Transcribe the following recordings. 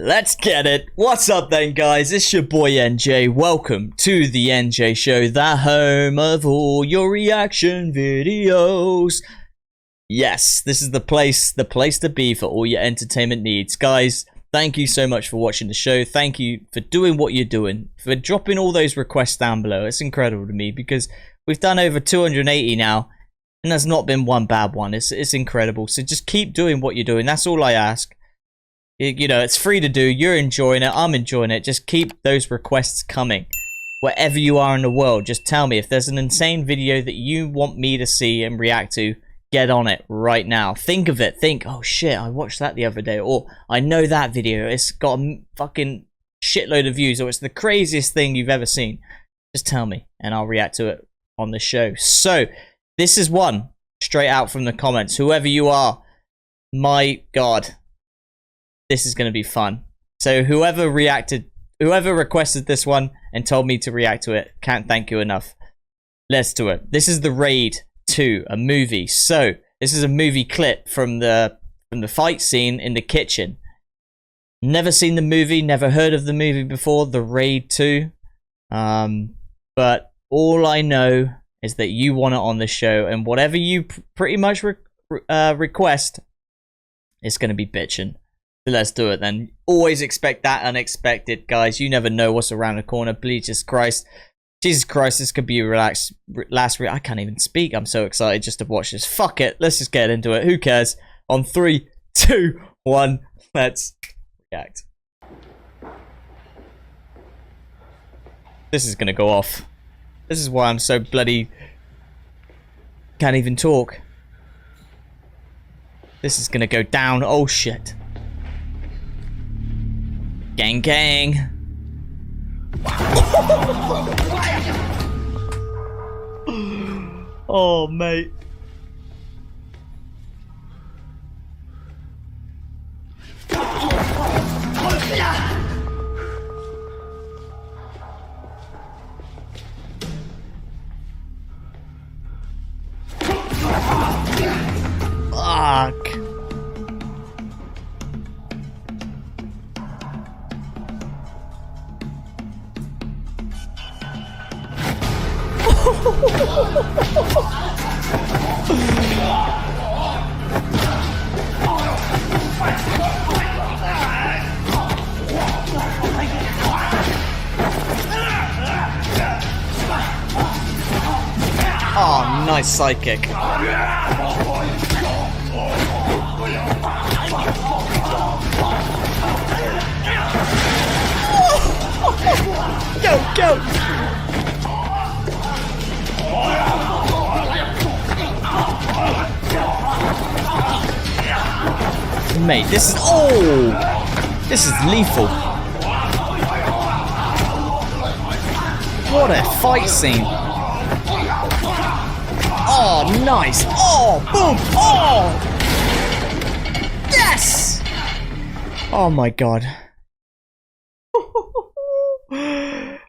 Let's get it. What's up then, guys? It's your boy NJ. Welcome to the NJ Show, the home of all your reaction videos. Yes, this is the place to be for all your entertainment needs. Guys, thank you so much for watching the show. Thank you for doing what you're doing, for dropping all those requests down below. It's incredible to me because we've done over 280 now, and there's not been one bad one. It's incredible. So just keep doing what you're doing. That's all I ask. You know, it's free to do. You're enjoying it. I'm enjoying it. Just keep those requests coming. Wherever you are in the world, just tell me if there's an insane video that you want me to see and react to. Get on it right now. Think of it. Think, oh shit, I watched that the other day. Or I know that video. It's got a fucking shitload of views. Or it's the craziest thing you've ever seen. Just tell me and I'll react to it on the show. So, this is one straight out from the comments. Whoever you are, my God. This is going to be fun. So whoever requested this one and told me to react to it, can't thank you enough. Let's do it. This is The Raid 2, a movie. So this is a movie clip from the fight scene in the kitchen. Never seen the movie, never heard of the movie before, The Raid 2. But all I know is that you want it on the show, and whatever you pretty much request, it's going to be bitchin'. Let's do it then. Always expect that unexpected, guys. You never know what's around the corner. Jesus Christ, this could be a I can't even speak. I'm so excited just to watch this. Fuck it. Let's just get into it. Who cares? On 3, 2, 1. Let's react. This is gonna go off. This is why I'm so bloody... can't even talk. This is gonna go down. Oh shit. Gang, gang. Oh, mate. Fuck. Oh, nice sidekick. Go, go! Mate, this is lethal. What a fight scene. Oh, nice. Oh, boom. Oh, yes. Oh my God.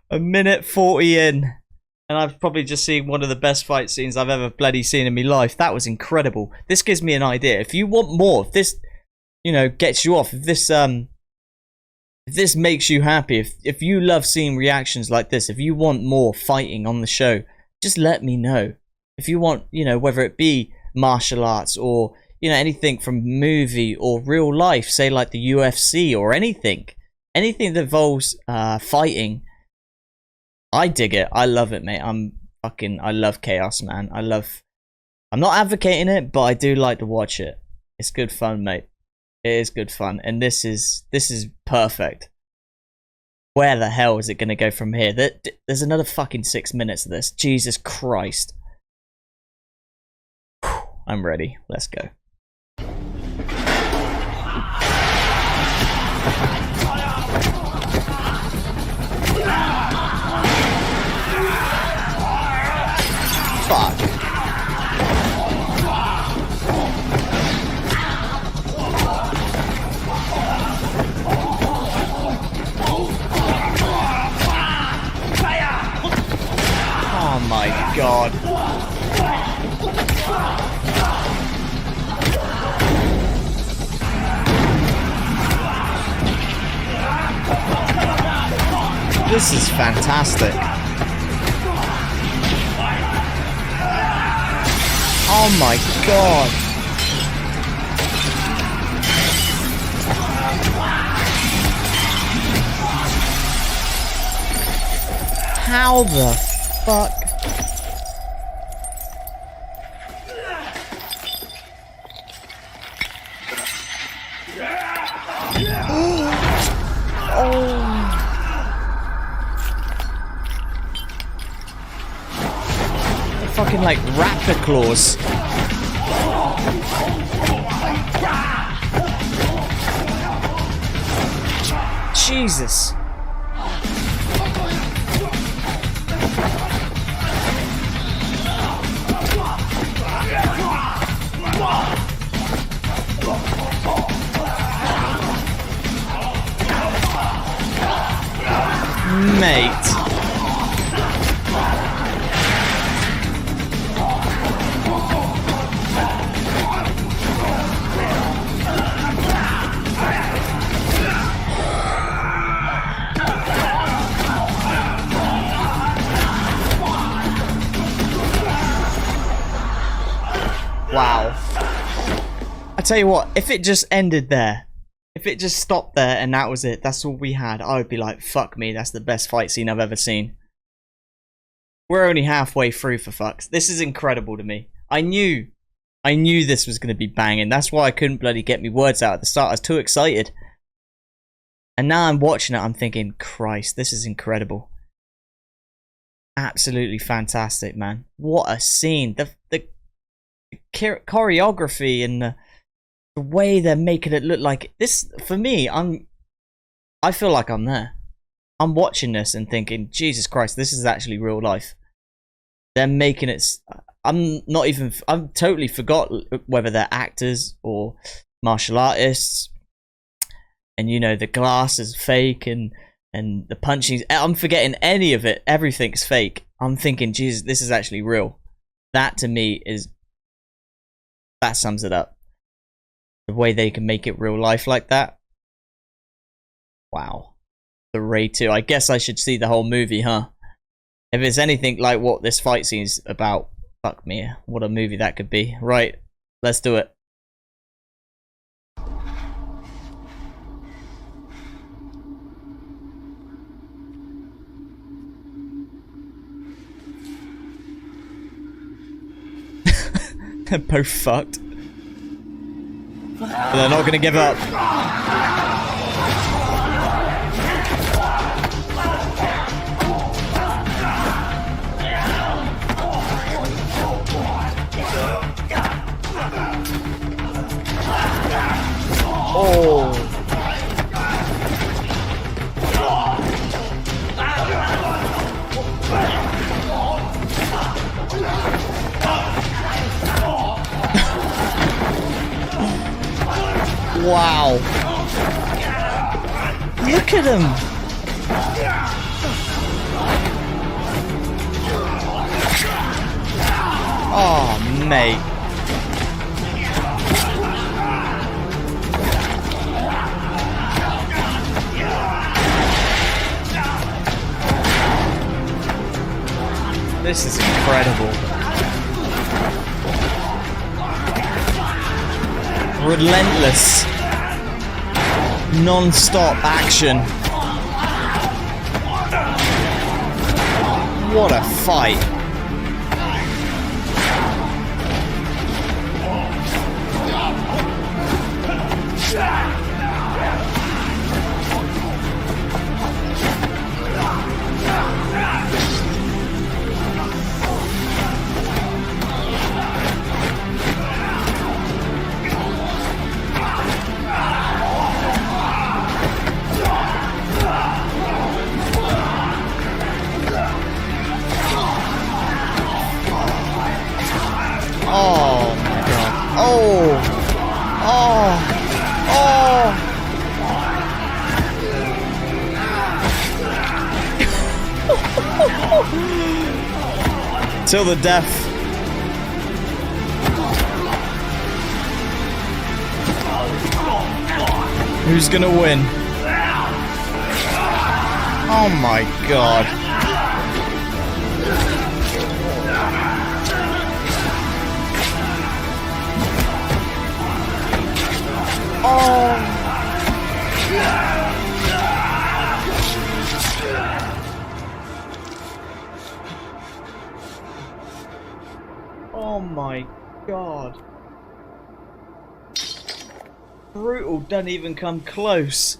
A minute 40 in. And I've probably just seen one of the best fight scenes I've ever bloody seen in my life. That was incredible. This gives me an idea. If you want more, if this, you know, gets you off, if this makes you happy, if you love seeing reactions like this, if you want more fighting on the show, just let me know. If you want, you know, whether it be martial arts or, you know, anything from movie or real life, say like the UFC or anything that involves fighting, I dig it. I love it, mate. I love chaos, man. I'm not advocating it, but I do like to watch it. It's good fun, mate. It is good fun, and this is perfect. Where the hell is it going to go from here? There's another fucking 6 minutes of this. Jesus Christ. Whew, I'm ready. Let's go. Fuck. Oh my God. This is fantastic. Oh my god. How the fuck? Fucking like raptor claws. Jesus. Mate. Wow. I tell you what, if it just ended there, if it just stopped there and that was it, that's all we had, I would be like, fuck me, that's the best fight scene I've ever seen. We're only halfway through, for fucks. This is incredible to me. I knew this was going to be banging. That's why I couldn't bloody get me words out at the start. I was too excited. And now I'm watching it, I'm thinking, Christ, this is incredible. Absolutely fantastic, man. What a scene. The choreography and the way they're making it look like this, for me, I feel like I'm there. I'm watching this and thinking, Jesus Christ, this is actually real life. They're making it. I'm totally forgot whether they're actors or martial artists. And you know, the glass is fake and the punching. I'm forgetting any of it. Everything's fake. I'm thinking, Jesus, this is actually real. That to me that sums it up. The way they can make it real life like that. Wow. The Ray 2. I guess I should see the whole movie, huh? If it's anything like what this fight scene's about, fuck me, what a movie that could be. Right, let's do it. They're both fucked. But they're not gonna give up. Oh. Wow. Look at him. Oh, mate. This is incredible. Relentless, non-stop action. What a fight. Oh my god. Oh. Oh. Oh. Till the death. Who's gonna win? Oh my god. Oh. Oh my god. Brutal, don't even come close.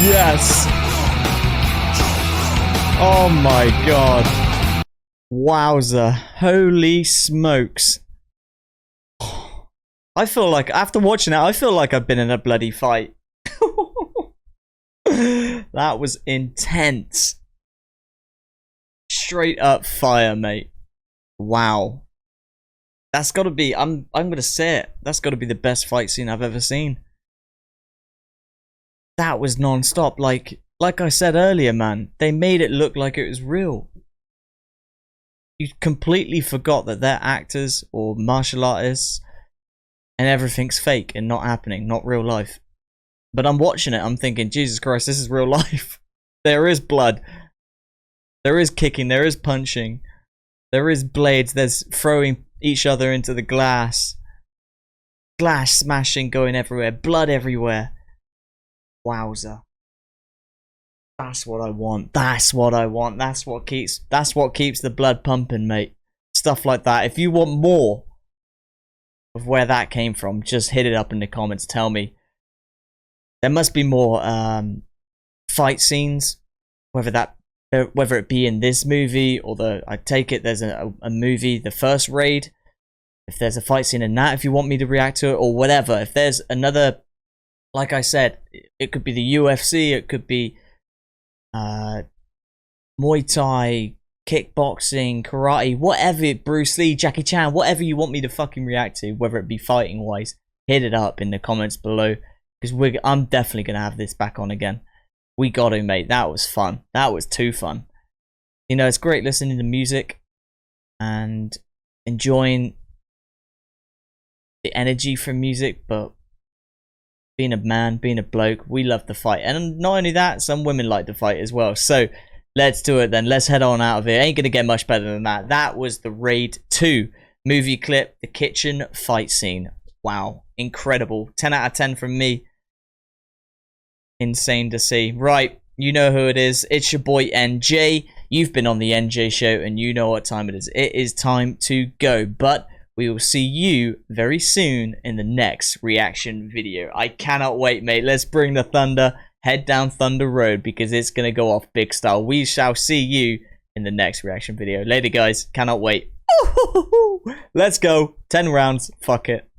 Yes. Oh my god. Wowza. Holy smokes. I feel like, after watching it, I feel like I've been in a bloody fight. That was intense. Straight up fire, mate. Wow. That's gotta be, I'm gonna say it, that's gotta be the best fight scene I've ever seen. That was non-stop. Like I said earlier, man, they made it look like it was real. You completely forgot that they're actors or martial artists and everything's fake and not happening, not real life. But I'm watching it, I'm thinking, Jesus Christ, this is real life. There is blood. There is kicking, there is punching. There is blades, there's throwing each other into the glass. Glass smashing going everywhere, blood everywhere. Wowza. That's what I want. That's what I want. That's what keeps the blood pumping, mate. Stuff like that. If you want more of where that came from, just hit it up in the comments. Tell me. There must be more fight scenes, whether it be in this movie or I take it there's a movie, The First Raid. If there's a fight scene in that, if you want me to react to it or whatever. If there's another, like I said, it could be the UFC, it could be Muay Thai, kickboxing, karate, whatever, Bruce Lee, Jackie Chan, whatever you want me to fucking react to, whether it be fighting wise, hit it up in the comments below, because I'm definitely gonna have this back on again. We got to, mate. That was fun. That was too fun. You know, it's great listening to music and enjoying the energy from music, but being a man, being a bloke, we love to fight. And not only that, some women like to fight as well. So let's do it then. Let's head on out of here. Ain't gonna get much better than that. That was the Raid 2 movie clip, the kitchen fight scene. Wow, incredible. 10 out of 10 from me. Insane to see. Right, you know who it is. It's your boy NJ. You've been on the NJ show and you know what time it is. It is time to go, but we will see you very soon in the next reaction video. I cannot wait, mate. Let's bring the thunder. Head down Thunder Road because it's going to go off big style. We shall see you in the next reaction video. Later, guys. Cannot wait. Let's go. 10 rounds. Fuck it.